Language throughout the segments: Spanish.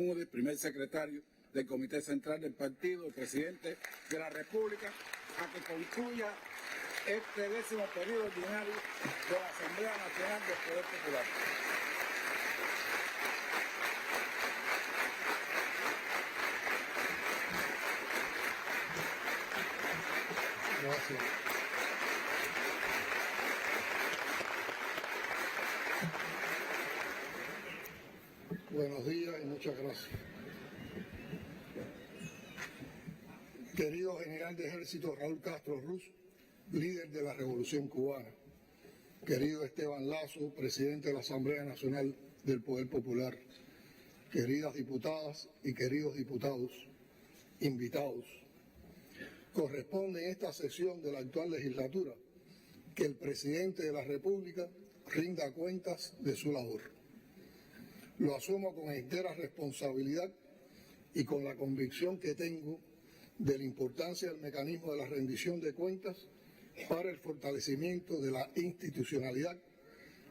Bermúdez, primer secretario del Comité Central del Partido, el presidente de la República, a que concluya este 10º periodo ordinario de la Asamblea Nacional del Poder Popular. Gracias. Buenos días y muchas gracias. Querido General de Ejército Raúl Castro Ruz, líder de la Revolución Cubana. Querido Esteban Lazo, presidente de la Asamblea Nacional del Poder Popular. Queridas diputadas y queridos diputados, invitados. Corresponde en esta sesión de la actual legislatura que el presidente de la República rinda cuentas de su labor. Lo asumo con entera responsabilidad y con la convicción que tengo de la importancia del mecanismo de la rendición de cuentas para el fortalecimiento de la institucionalidad,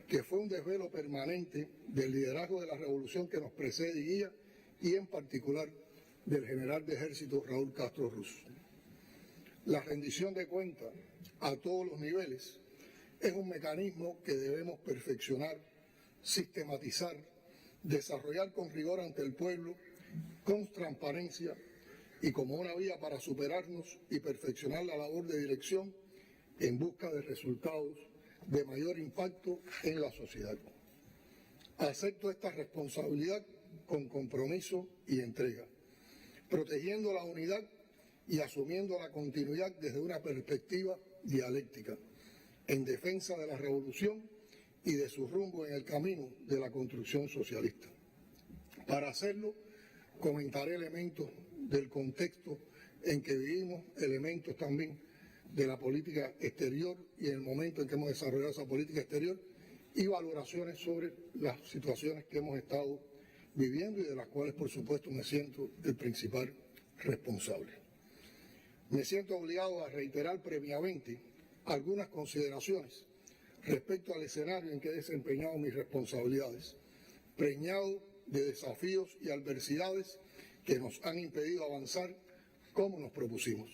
que fue un desvelo permanente del liderazgo de la revolución que nos precede y guía, y en particular del general de ejército Raúl Castro Ruz. La rendición de cuentas a todos los niveles es un mecanismo que debemos perfeccionar, sistematizar, desarrollar con rigor ante el pueblo, con transparencia y como una vía para superarnos y perfeccionar la labor de dirección en busca de resultados de mayor impacto en la sociedad. Acepto esta responsabilidad con compromiso y entrega, protegiendo la unidad y asumiendo la continuidad desde una perspectiva dialéctica, en defensa de la revolución y de su rumbo en el camino de la construcción socialista. Para hacerlo, comentaré elementos del contexto en que vivimos, elementos también de la política exterior y en el momento en que hemos desarrollado esa política exterior, y valoraciones sobre las situaciones que hemos estado viviendo y de las cuales, por supuesto, me siento el principal responsable. Me siento obligado a reiterar previamente algunas consideraciones respecto al escenario en que he desempeñado mis responsabilidades, preñado de desafíos y adversidades que nos han impedido avanzar como nos propusimos.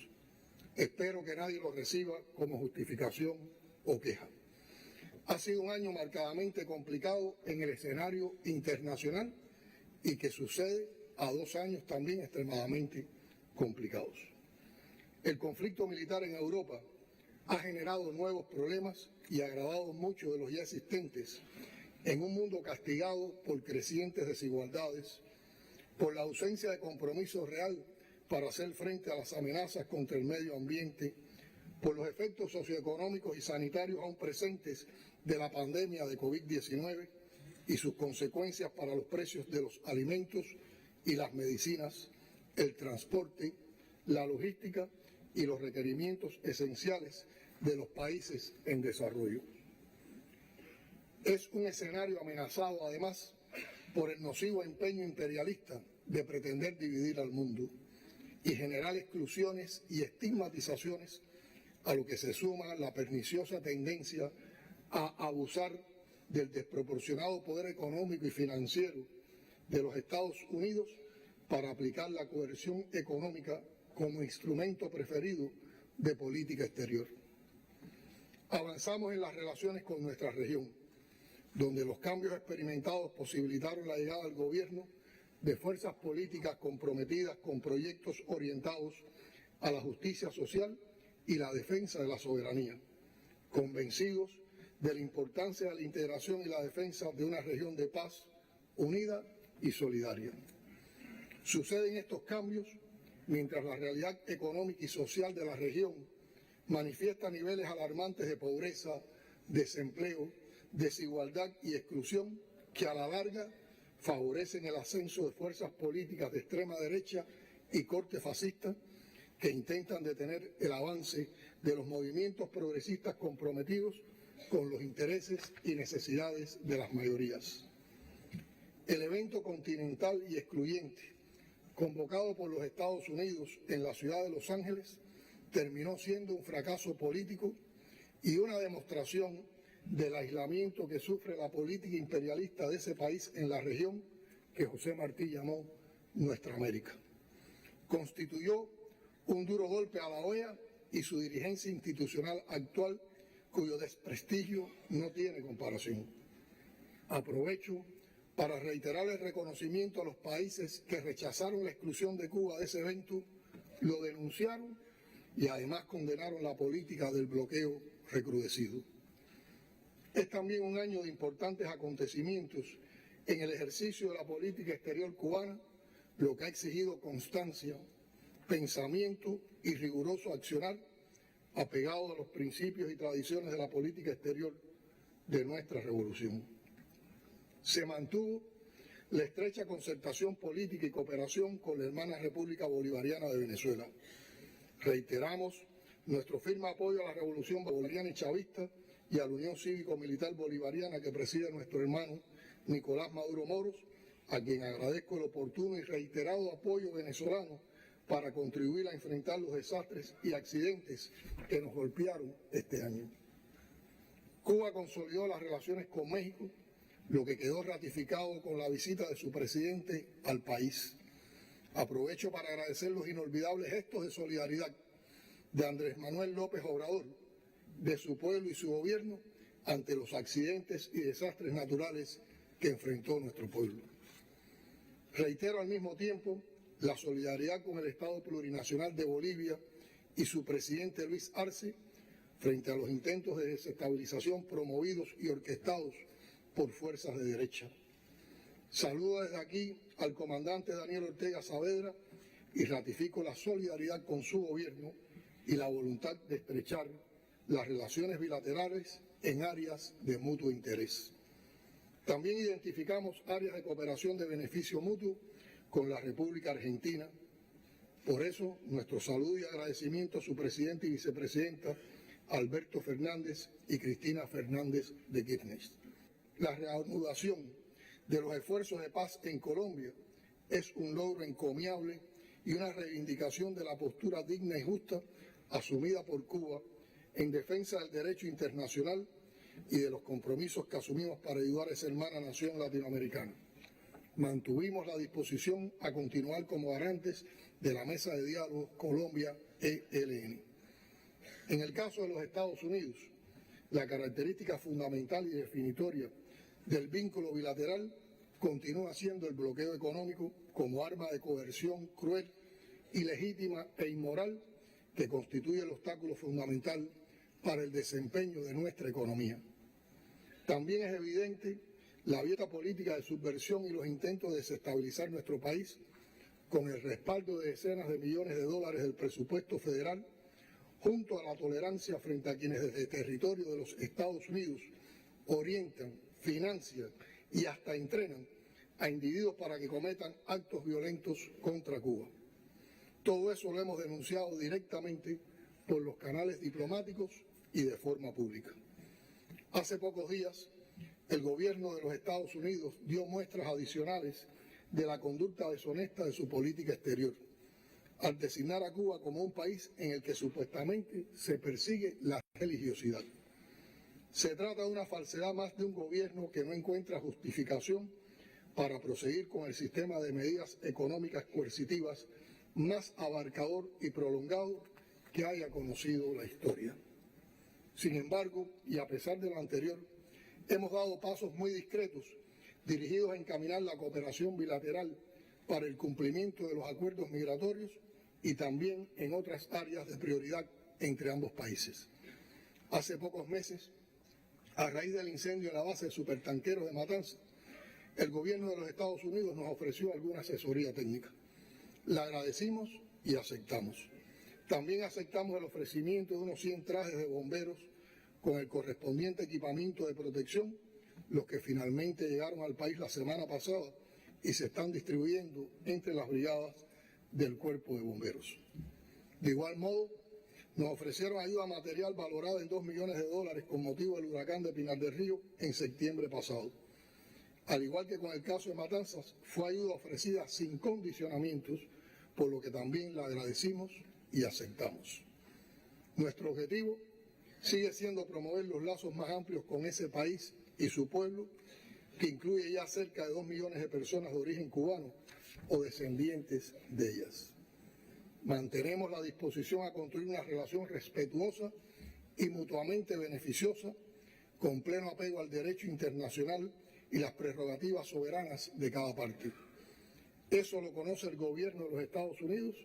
Espero que nadie lo reciba como justificación o queja. Ha sido un año marcadamente complicado en el escenario internacional y que sucede a 2 años también extremadamente complicados. El conflicto militar en Europa ha generado nuevos problemas y agravado muchos de los ya existentes en un mundo castigado por crecientes desigualdades, por la ausencia de compromiso real para hacer frente a las amenazas contra el medio ambiente, por los efectos socioeconómicos y sanitarios aún presentes de la pandemia de COVID-19 y sus consecuencias para los precios de los alimentos y las medicinas, el transporte, la logística y los requerimientos esenciales de los países en desarrollo. Es un escenario amenazado, además, por el nocivo empeño imperialista de pretender dividir al mundo y generar exclusiones y estigmatizaciones, a lo que se suma la perniciosa tendencia a abusar del desproporcionado poder económico y financiero de los Estados Unidos para aplicar la coerción económica como instrumento preferido de política exterior. Avanzamos en las relaciones con nuestra región, donde los cambios experimentados posibilitaron la llegada al gobierno de fuerzas políticas comprometidas con proyectos orientados a la justicia social y la defensa de la soberanía, convencidos de la importancia de la integración y la defensa de una región de paz, unida y solidaria. Suceden estos cambios mientras la realidad económica y social de la región manifiesta niveles alarmantes de pobreza, desempleo, desigualdad y exclusión que a la larga favorecen el ascenso de fuerzas políticas de extrema derecha y corte fascista que intentan detener el avance de los movimientos progresistas comprometidos con los intereses y necesidades de las mayorías. El evento continental y excluyente convocado por los Estados Unidos en la ciudad de Los Ángeles terminó siendo un fracaso político y una demostración del aislamiento que sufre la política imperialista de ese país en la región, que José Martí llamó nuestra América. Constituyó un duro golpe a la OEA y su dirigencia institucional actual, cuyo desprestigio no tiene comparación. Aprovecho para reiterar el reconocimiento a los países que rechazaron la exclusión de Cuba de ese evento, lo denunciaron y además condenaron la política del bloqueo recrudecido. Es también un año de importantes acontecimientos en el ejercicio de la política exterior cubana, lo que ha exigido constancia, pensamiento y riguroso accionar apegado a los principios y tradiciones de la política exterior de nuestra revolución. Se mantuvo la estrecha concertación política y cooperación con la hermana República Bolivariana de Venezuela. Reiteramos nuestro firme apoyo a la revolución bolivariana y chavista y a la Unión Cívico-Militar Bolivariana que preside nuestro hermano Nicolás Maduro Moros, a quien agradezco el oportuno y reiterado apoyo venezolano para contribuir a enfrentar los desastres y accidentes que nos golpearon este año. Cuba consolidó las relaciones con México, lo que quedó ratificado con la visita de su presidente al país. Aprovecho para agradecer los inolvidables gestos de solidaridad de Andrés Manuel López Obrador, de su pueblo y su gobierno ante los accidentes y desastres naturales que enfrentó nuestro pueblo. Reitero al mismo tiempo la solidaridad con el Estado Plurinacional de Bolivia y su presidente Luis Arce frente a los intentos de desestabilización promovidos y orquestados por fuerzas de derecha. Saludo desde aquí al comandante Daniel Ortega Saavedra y ratifico la solidaridad con su gobierno y la voluntad de estrechar las relaciones bilaterales en áreas de mutuo interés. También identificamos áreas de cooperación de beneficio mutuo con la República Argentina. Por eso, nuestro saludo y agradecimiento a su presidente y vicepresidenta, Alberto Fernández y Cristina Fernández de Kirchner. La reanudación de los esfuerzos de paz en Colombia es un logro encomiable y una reivindicación de la postura digna y justa asumida por Cuba en defensa del derecho internacional y de los compromisos que asumimos para ayudar a esa hermana nación latinoamericana. Mantuvimos la disposición a continuar como garantes de la mesa de diálogo Colombia-ELN. En el caso de los Estados Unidos, la característica fundamental y definitoria del vínculo bilateral continúa siendo el bloqueo económico como arma de coerción cruel, ilegítima e inmoral que constituye el obstáculo fundamental para el desempeño de nuestra economía. También es evidente la abierta política de subversión y los intentos de desestabilizar nuestro país con el respaldo de decenas de millones de dólares del presupuesto federal, junto a la tolerancia frente a quienes desde el territorio de los Estados Unidos orientan, financian y hasta entrenan a individuos para que cometan actos violentos contra Cuba. Todo eso lo hemos denunciado directamente por los canales diplomáticos y de forma pública. Hace pocos días, el gobierno de los Estados Unidos dio muestras adicionales de la conducta deshonesta de su política exterior, al designar a Cuba como un país en el que supuestamente se persigue la religiosidad. Se trata de una falsedad más de un gobierno que no encuentra justificación para proseguir con el sistema de medidas económicas coercitivas más abarcador y prolongado que haya conocido la historia. Sin embargo, y a pesar de lo anterior, hemos dado pasos muy discretos dirigidos a encaminar la cooperación bilateral para el cumplimiento de los acuerdos migratorios y también en otras áreas de prioridad entre ambos países. Hace pocos meses, a raíz del incendio en la base de supertanqueros de Matanzas, el gobierno de los Estados Unidos nos ofreció alguna asesoría técnica. La agradecimos y aceptamos. También aceptamos el ofrecimiento de unos 100 trajes de bomberos con el correspondiente equipamiento de protección, los que finalmente llegaron al país la semana pasada y se están distribuyendo entre las brigadas del Cuerpo de Bomberos. De igual modo, nos ofrecieron ayuda material valorada en $2 millones con motivo del huracán de Pinar del Río en septiembre pasado. Al igual que con el caso de Matanzas, fue ayuda ofrecida sin condicionamientos, por lo que también la agradecimos y aceptamos. Nuestro objetivo sigue siendo promover los lazos más amplios con ese país y su pueblo, que incluye ya cerca de 2 millones de personas de origen cubano, o descendientes de ellas. Mantenemos la disposición a construir una relación respetuosa y mutuamente beneficiosa, con pleno apego al derecho internacional y las prerrogativas soberanas de cada parte. Eso lo conoce el gobierno de los Estados Unidos,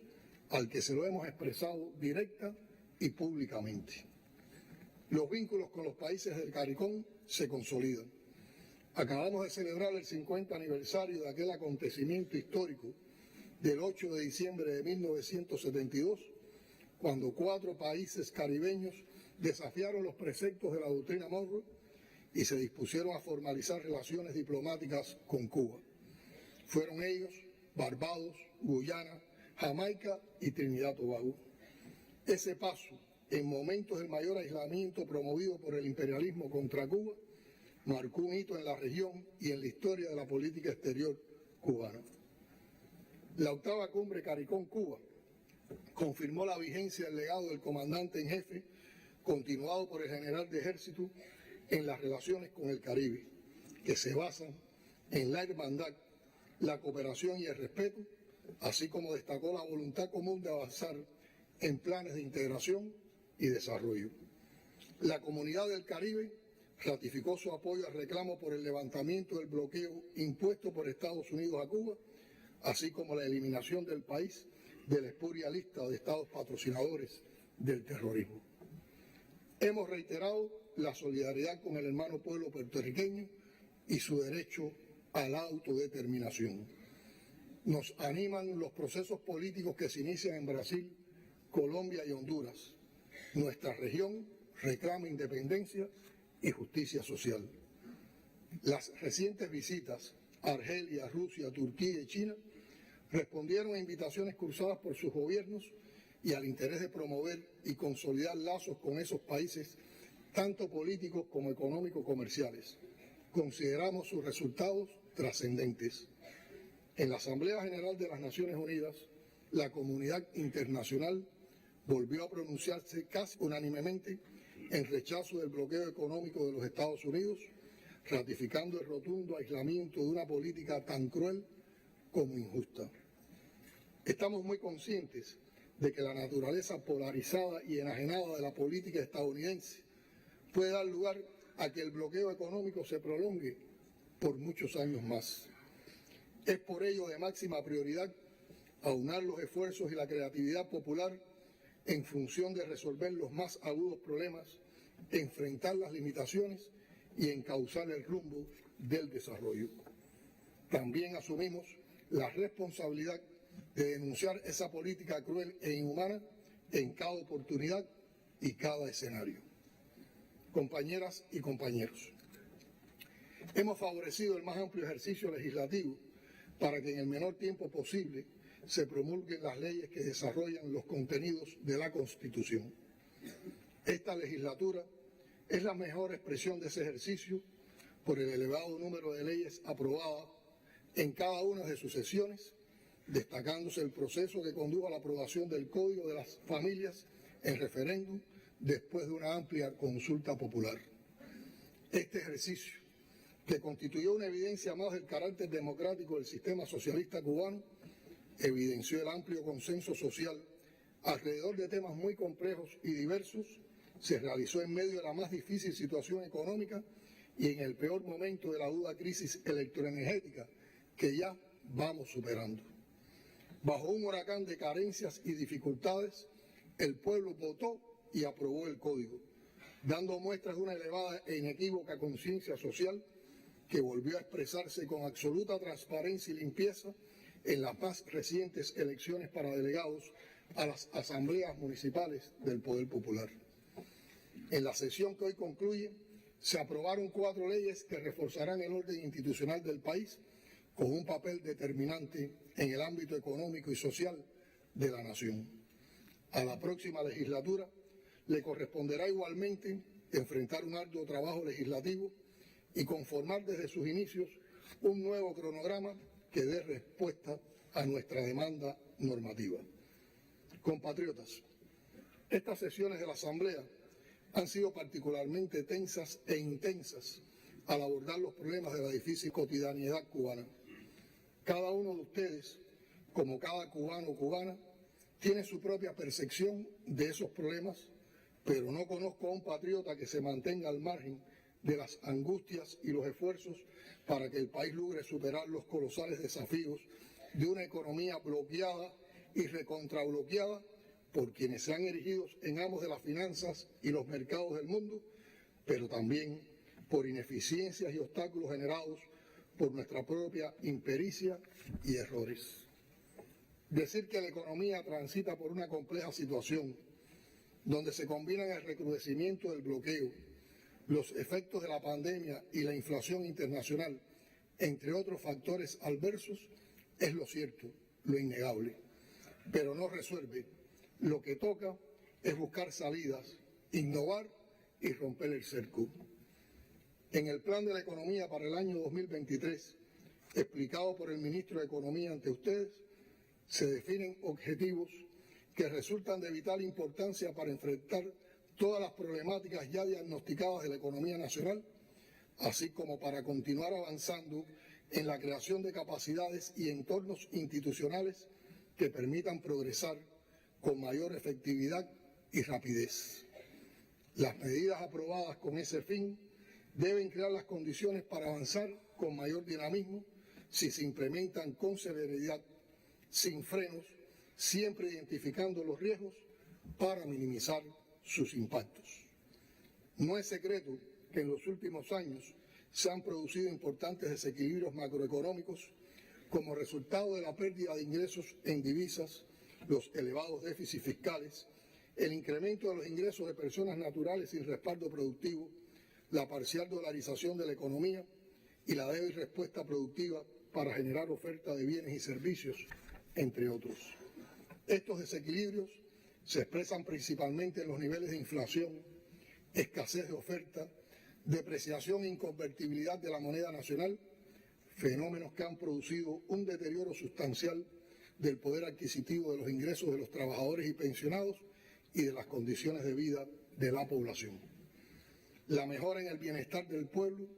al que se lo hemos expresado directa y públicamente. Los vínculos con los países del CARICOM se consolidan. Acabamos de celebrar el 50 aniversario de aquel acontecimiento histórico del 8 de diciembre de 1972, cuando 4 países caribeños desafiaron los preceptos de la doctrina Monroe y se dispusieron a formalizar relaciones diplomáticas con Cuba. Fueron ellos Barbados, Guyana, Jamaica y Trinidad y Tobago. Ese paso, en momentos del mayor aislamiento promovido por el imperialismo contra Cuba, marcó un hito en la región y en la historia de la política exterior cubana. La 8ª Cumbre CARICOM-Cuba confirmó la vigencia del legado del comandante en jefe, continuado por el general de ejército, en las relaciones con el Caribe, que se basan en la hermandad, la cooperación y el respeto, así como destacó la voluntad común de avanzar en planes de integración y desarrollo. La Comunidad del Caribe ratificó su apoyo al reclamo por el levantamiento del bloqueo impuesto por Estados Unidos a Cuba, así como la eliminación del país de la espuria lista de estados patrocinadores del terrorismo. Hemos reiterado la solidaridad con el hermano pueblo puertorriqueño y su derecho a la autodeterminación. Nos animan los procesos políticos que se inician en Brasil, Colombia y Honduras. Nuestra región reclama independencia y justicia social. Las recientes visitas a Argelia, Rusia, Turquía y China respondieron a invitaciones cruzadas por sus gobiernos y al interés de promover y consolidar lazos con esos países, tanto políticos como económico-comerciales. Consideramos sus resultados trascendentes. En la Asamblea General de las Naciones Unidas, la comunidad internacional volvió a pronunciarse casi unánimemente en rechazo del bloqueo económico de los Estados Unidos, ratificando el rotundo aislamiento de una política tan cruel como injusta. Estamos muy conscientes de que la naturaleza polarizada y enajenada de la política estadounidense puede dar lugar a que el bloqueo económico se prolongue por muchos años más. Es por ello de máxima prioridad aunar los esfuerzos y la creatividad popular en función de resolver los más agudos problemas, enfrentar las limitaciones y encauzar el rumbo del desarrollo. También asumimos la responsabilidad de denunciar esa política cruel e inhumana en cada oportunidad y cada escenario. Compañeras y compañeros, hemos favorecido el más amplio ejercicio legislativo para que en el menor tiempo posible se promulguen las leyes que desarrollan los contenidos de la Constitución. Esta legislatura es la mejor expresión de ese ejercicio por el elevado número de leyes aprobadas en cada una de sus sesiones, destacándose el proceso que condujo a la aprobación del Código de las Familias en referéndum después de una amplia consulta popular. Este ejercicio, que constituyó una evidencia más del carácter democrático del sistema socialista cubano, evidenció el amplio consenso social alrededor de temas muy complejos y diversos, se realizó en medio de la más difícil situación económica y en el peor momento de la aguda crisis electroenergética que ya vamos superando. Bajo un huracán de carencias y dificultades, el pueblo votó y aprobó el Código, dando muestras de una elevada e inequívoca conciencia social que volvió a expresarse con absoluta transparencia y limpieza en las más recientes elecciones para delegados a las asambleas municipales del Poder Popular. En la sesión que hoy concluye, se aprobaron 4 leyes que reforzarán el orden institucional del país con un papel determinante en el ámbito económico y social de la nación. A la próxima legislatura le corresponderá igualmente enfrentar un arduo trabajo legislativo y conformar desde sus inicios un nuevo cronograma que dé respuesta a nuestra demanda normativa. Compatriotas, estas sesiones de la Asamblea han sido particularmente tensas e intensas al abordar los problemas de la difícil cotidianidad cubana. Cada uno de ustedes como cada cubano o cubana, tiene su propia percepción de esos problemas, pero no conozco a un patriota que se mantenga al margen de las angustias y los esfuerzos para que el país logre superar los colosales desafíos de una economía bloqueada y recontrabloqueada por quienes se han erigido en amos de las finanzas y los mercados del mundo, pero también por ineficiencias y obstáculos generados por nuestra propia impericia y errores. Decir que la economía transita por una compleja situación donde se combinan el recrudecimiento del bloqueo, los efectos de la pandemia y la inflación internacional, entre otros factores adversos, es lo cierto, lo innegable, pero no resuelve. Lo que toca es buscar salidas, innovar y romper el cerco. En el plan de la economía para el año 2023, explicado por el ministro de Economía ante ustedes, se definen objetivos que resultan de vital importancia para enfrentar todas las problemáticas ya diagnosticadas de la economía nacional, así como para continuar avanzando en la creación de capacidades y entornos institucionales que permitan progresar con mayor efectividad y rapidez. Las medidas aprobadas con ese fin deben crear las condiciones para avanzar con mayor dinamismo si se implementan con celeridad, sin frenos, siempre identificando los riesgos para minimizar sus impactos. No es secreto que en los últimos años se han producido importantes desequilibrios macroeconómicos como resultado de la pérdida de ingresos en divisas, los elevados déficits fiscales, el incremento de los ingresos de personas naturales sin respaldo productivo, la parcial dolarización de la economía y la débil respuesta productiva para generar oferta de bienes y servicios, entre otros. Estos desequilibrios se expresan principalmente en los niveles de inflación, escasez de oferta, depreciación e inconvertibilidad de la moneda nacional, fenómenos que han producido un deterioro sustancial del poder adquisitivo de los ingresos de los trabajadores y pensionados y de las condiciones de vida de la población. La mejora en el bienestar del pueblo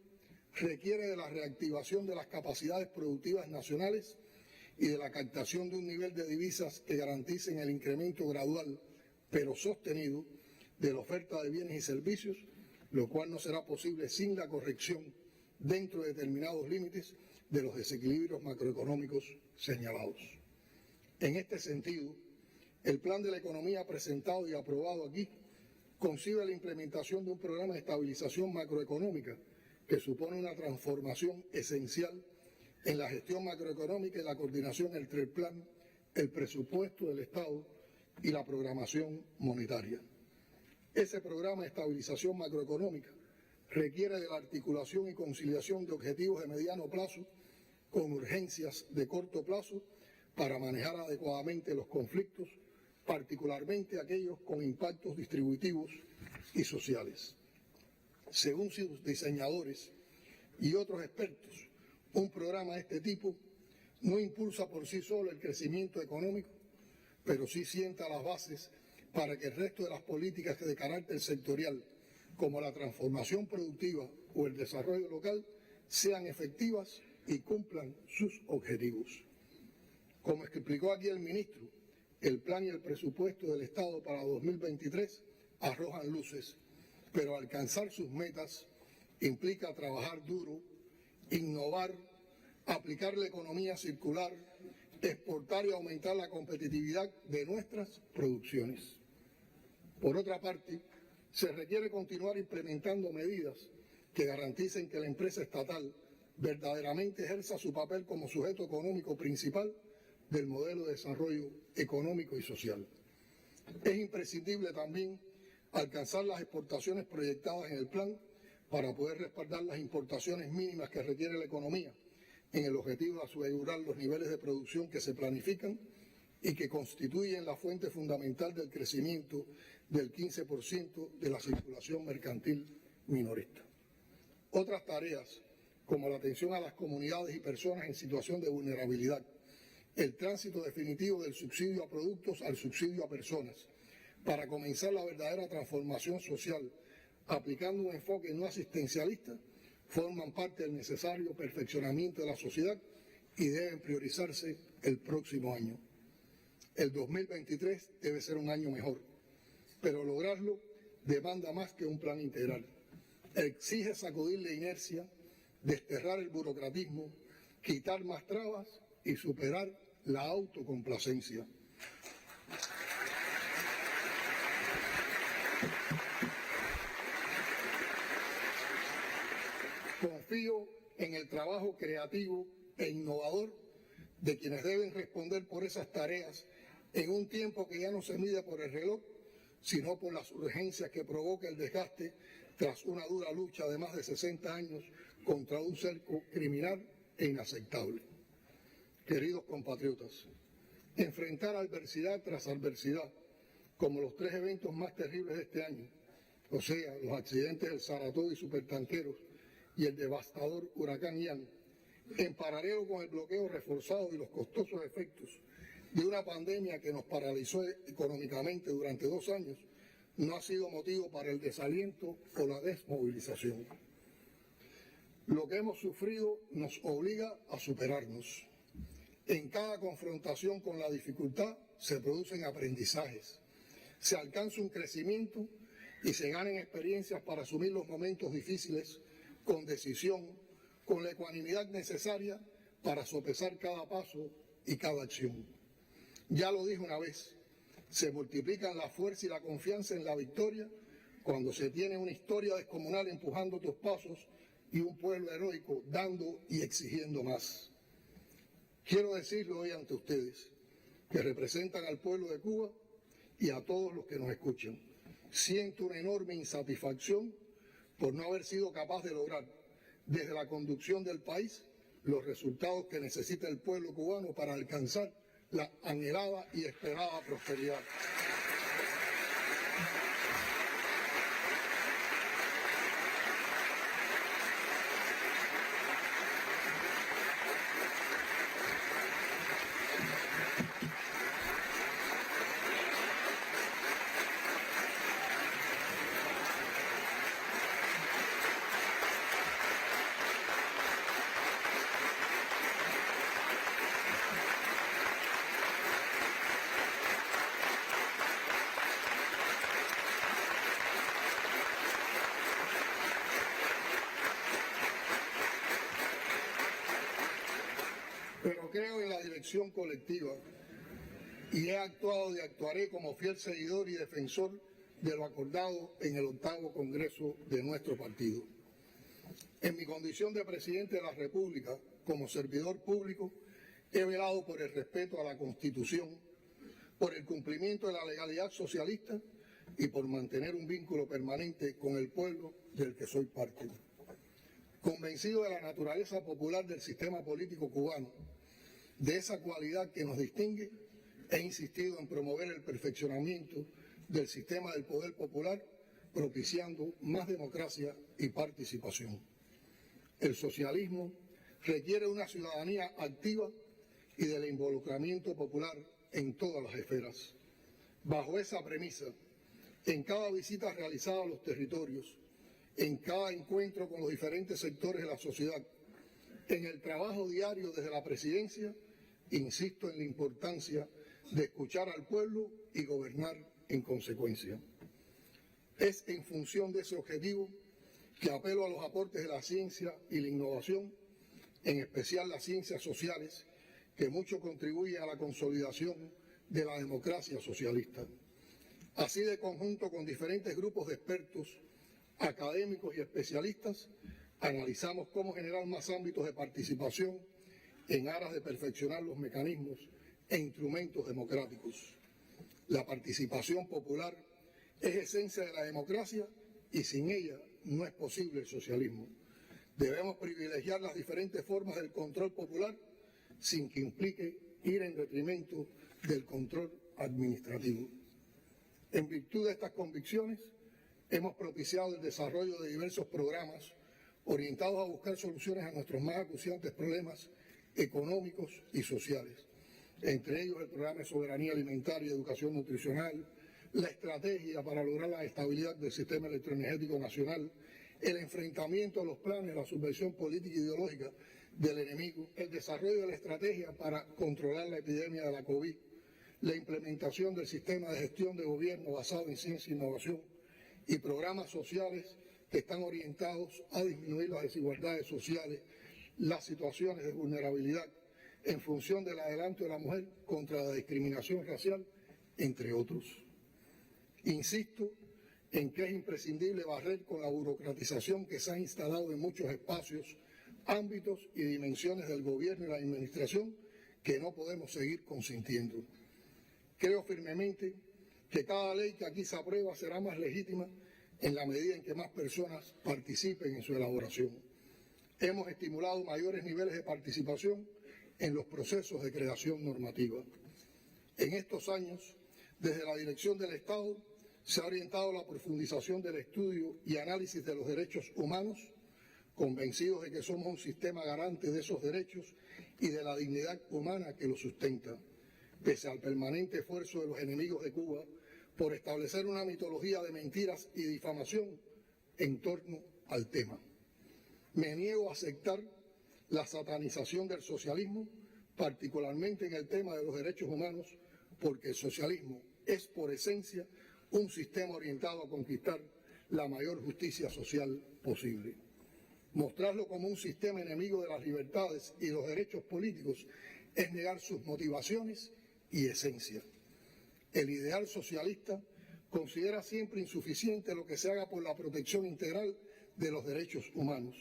requiere de la reactivación de las capacidades productivas nacionales y de la captación de un nivel de divisas que garanticen el incremento gradual, pero sostenido, de la oferta de bienes y servicios, lo cual no será posible sin la corrección, dentro de determinados límites, de los desequilibrios macroeconómicos señalados. En este sentido, el plan de la economía presentado y aprobado aquí concibe la implementación de un programa de estabilización macroeconómica que supone una transformación esencial en la gestión macroeconómica y la coordinación entre el plan, el presupuesto del Estado y la programación monetaria. Ese programa de estabilización macroeconómica requiere de la articulación y conciliación de objetivos de mediano plazo con urgencias de corto plazo para manejar adecuadamente los conflictos, particularmente aquellos con impactos distributivos y sociales. Según sus diseñadores y otros expertos, un programa de este tipo no impulsa por sí solo el crecimiento económico, pero sí sienta las bases para que el resto de las políticas de carácter sectorial, como la transformación productiva o el desarrollo local, sean efectivas y cumplan sus objetivos. Como explicó aquí el ministro, el plan y el presupuesto del Estado para 2023 arrojan luces, pero alcanzar sus metas implica trabajar duro, innovar, aplicar la economía circular, exportar y aumentar la competitividad de nuestras producciones. Por otra parte, se requiere continuar implementando medidas que garanticen que la empresa estatal verdaderamente ejerza su papel como sujeto económico principal del modelo de desarrollo económico y social. Es imprescindible también alcanzar las exportaciones proyectadas en el plan para poder respaldar las importaciones mínimas que requiere la economía en el objetivo de asegurar los niveles de producción que se planifican y que constituyen la fuente fundamental del crecimiento del 15% de la circulación mercantil minorista. Otras tareas, como la atención a las comunidades y personas en situación de vulnerabilidad, el tránsito definitivo del subsidio a productos al subsidio a personas, para comenzar la verdadera transformación social, aplicando un enfoque no asistencialista, forman parte del necesario perfeccionamiento de la sociedad y deben priorizarse el próximo año. El 2023 debe ser un año mejor, pero lograrlo demanda más que un plan integral. Exige sacudir la inercia, desterrar el burocratismo, quitar más trabas y superar la autocomplacencia. Confío en el trabajo creativo e innovador de quienes deben responder por esas tareas en un tiempo que ya no se mide por el reloj, sino por las urgencias que provoca el desgaste tras una dura lucha de más de 60 años contra un cerco criminal e inaceptable. Queridos compatriotas, enfrentar adversidad tras adversidad, como los 3 eventos más terribles de este año, o sea, los accidentes del Saratoga y Supertanqueros y el devastador huracán Ian, en paralelo con el bloqueo reforzado y los costosos efectos de una pandemia que nos paralizó económicamente durante 2 años, no ha sido motivo para el desaliento o la desmovilización. Lo que hemos sufrido nos obliga a superarnos. En cada confrontación con la dificultad se producen aprendizajes, se alcanza un crecimiento y se ganan experiencias para asumir los momentos difíciles con decisión, con la ecuanimidad necesaria para sopesar cada paso y cada acción. Ya lo dije una vez, se multiplican la fuerza y la confianza en la victoria cuando se tiene una historia descomunal empujando tus pasos y un pueblo heroico dando y exigiendo más. Quiero decirlo hoy ante ustedes, que representan al pueblo de Cuba y a todos los que nos escuchan. Siento una enorme insatisfacción por no haber sido capaz de lograr, desde la conducción del país, los resultados que necesita el pueblo cubano para alcanzar la anhelada y esperada prosperidad. Pero creo en la dirección colectiva y he actuado y actuaré como fiel seguidor y defensor de lo acordado en el 8º Congreso de nuestro partido. En mi condición de presidente de la República, como servidor público, he velado por el respeto a la Constitución, por el cumplimiento de la legalidad socialista y por mantener un vínculo permanente con el pueblo del que soy parte. Convencido de la naturaleza popular del sistema político cubano, de esa cualidad que nos distingue, he insistido en promover el perfeccionamiento del sistema del poder popular, propiciando más democracia y participación. El socialismo requiere una ciudadanía activa y del involucramiento popular en todas las esferas. Bajo esa premisa, en cada visita realizada a los territorios, en cada encuentro con los diferentes sectores de la sociedad, en el trabajo diario desde la presidencia, insisto en la importancia de escuchar al pueblo y gobernar en consecuencia. Es en función de ese objetivo que apelo a los aportes de la ciencia y la innovación, en especial las ciencias sociales, que mucho contribuyen a la consolidación de la democracia socialista. Así, de conjunto con diferentes grupos de expertos, académicos y especialistas, analizamos cómo generar más ámbitos de participación en aras de perfeccionar los mecanismos e instrumentos democráticos. La participación popular es esencia de la democracia y sin ella no es posible el socialismo. Debemos privilegiar las diferentes formas del control popular sin que implique ir en detrimento del control administrativo. En virtud de estas convicciones, hemos propiciado el desarrollo de diversos programas orientados a buscar soluciones a nuestros más acuciantes problemas económicos y sociales, entre ellos el programa de soberanía alimentaria y educación nutricional, la estrategia para lograr la estabilidad del sistema electroenergético nacional, el enfrentamiento a los planes de la subversión política e ideológica del enemigo, el desarrollo de la estrategia para controlar la epidemia de la COVID, la implementación del sistema de gestión de gobierno basado en ciencia e innovación y programas sociales que están orientados a disminuir las desigualdades sociales, las situaciones de vulnerabilidad en función del adelanto de la mujer contra la discriminación racial, entre otros. Insisto en que es imprescindible barrer con la burocratización que se ha instalado en muchos espacios, ámbitos y dimensiones del gobierno y la administración que no podemos seguir consintiendo. Creo firmemente que cada ley que aquí se aprueba será más legítima en la medida en que más personas participen en su elaboración. Hemos estimulado mayores niveles de participación en los procesos de creación normativa. En estos años, desde la dirección del Estado, se ha orientado la profundización del estudio y análisis de los derechos humanos, convencidos de que somos un sistema garante de esos derechos y de la dignidad humana que los sustenta, pese al permanente esfuerzo de los enemigos de Cuba por establecer una mitología de mentiras y difamación en torno al tema. Me niego a aceptar la satanización del socialismo, particularmente en el tema de los derechos humanos, porque el socialismo es por esencia un sistema orientado a conquistar la mayor justicia social posible. Mostrarlo como un sistema enemigo de las libertades y los derechos políticos es negar sus motivaciones y esencia. El ideal socialista considera siempre insuficiente lo que se haga por la protección integral de los derechos humanos.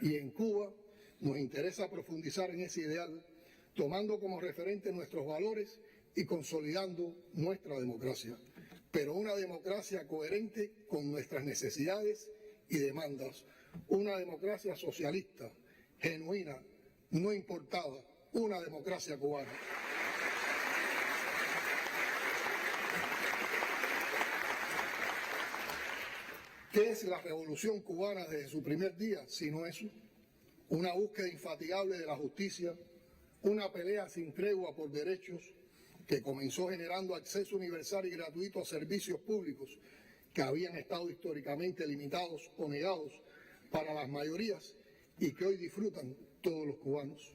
Y en Cuba nos interesa profundizar en ese ideal, tomando como referente nuestros valores y consolidando nuestra democracia, pero una democracia coherente con nuestras necesidades y demandas, una democracia socialista, genuina, no importada, una democracia cubana. ¿Qué es la revolución cubana desde su primer día, sino eso? Una búsqueda infatigable de la justicia, una pelea sin tregua por derechos que comenzó generando acceso universal y gratuito a servicios públicos que habían estado históricamente limitados o negados para las mayorías y que hoy disfrutan todos los cubanos.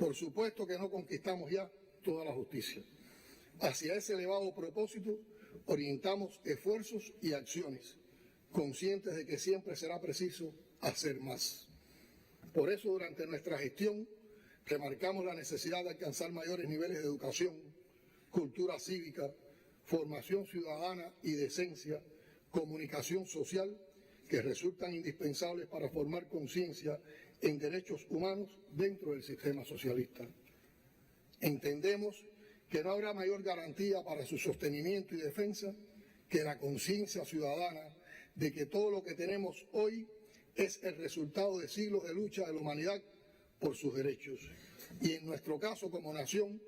Por supuesto que no conquistamos ya toda la justicia. Hacia ese elevado propósito orientamos esfuerzos y acciones, conscientes de que siempre será preciso hacer más. Por eso, durante nuestra gestión, remarcamos la necesidad de alcanzar mayores niveles de educación, cultura cívica, formación ciudadana y decencia, comunicación social, que resultan indispensables para formar conciencia en derechos humanos dentro del sistema socialista. Entendemos que no habrá mayor garantía para su sostenimiento y defensa que la conciencia ciudadana de que todo lo que tenemos hoy es el resultado de siglos de lucha de la humanidad por sus derechos. Y en nuestro caso como nación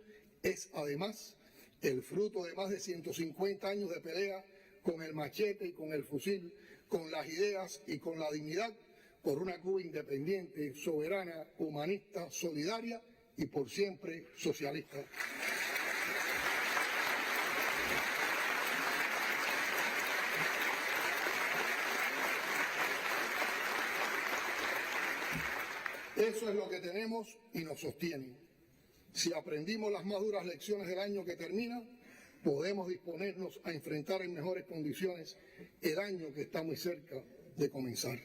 es además el fruto de más de 150 años de pelea con el machete y con el fusil, con las ideas y con la dignidad por una Cuba independiente, soberana, humanista, solidaria y por siempre socialista. Eso es lo que tenemos y nos sostiene. Si aprendimos las más duras lecciones del año que termina, podemos disponernos a enfrentar en mejores condiciones el año que está muy cerca de comenzar.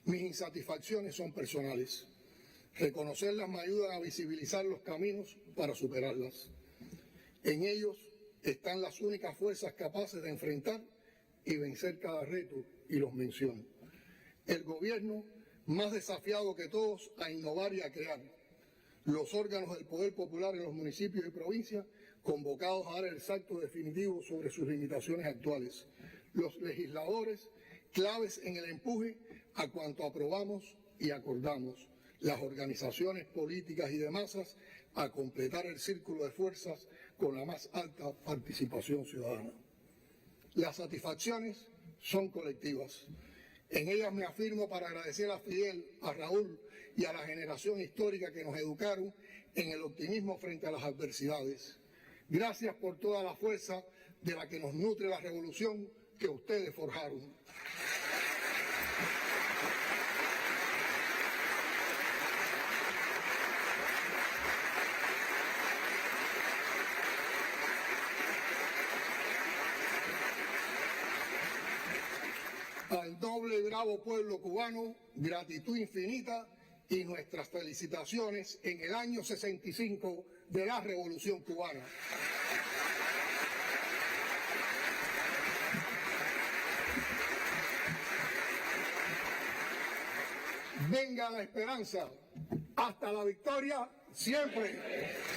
Mis insatisfacciones son personales. Reconocerlas me ayudan a visibilizar los caminos para superarlas. En ellos están las únicas fuerzas capaces de enfrentar y vencer cada reto, y los menciono. El gobierno más desafiado que todos a innovar y a crear. Los órganos del poder popular en los municipios y provincias convocados a dar el salto definitivo sobre sus limitaciones actuales. Los legisladores claves en el empuje a cuanto aprobamos y acordamos. Las organizaciones políticas y de masas a completar el círculo de fuerzas con la más alta participación ciudadana. Las satisfacciones son colectivas. En ellas me afirmo para agradecer a Fidel, a Raúl y a la generación histórica que nos educaron en el optimismo frente a las adversidades. Gracias por toda la fuerza de la que nos nutre la revolución que ustedes forjaron. Al doble y bravo pueblo cubano, gratitud infinita y nuestras felicitaciones en el año 65 de la Revolución Cubana. Venga la esperanza, hasta la victoria siempre.